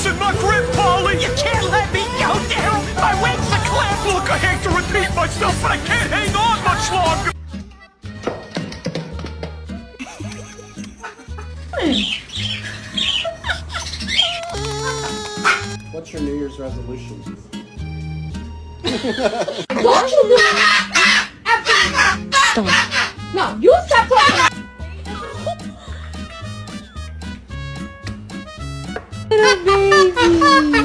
loosen my grip, Polly! You can't let me go, Daryl! My wings are clipped! Look, I hate to repeat myself, but I can't hang on much longer! What's your New Year's resolution? No, you stop talking. Little baby.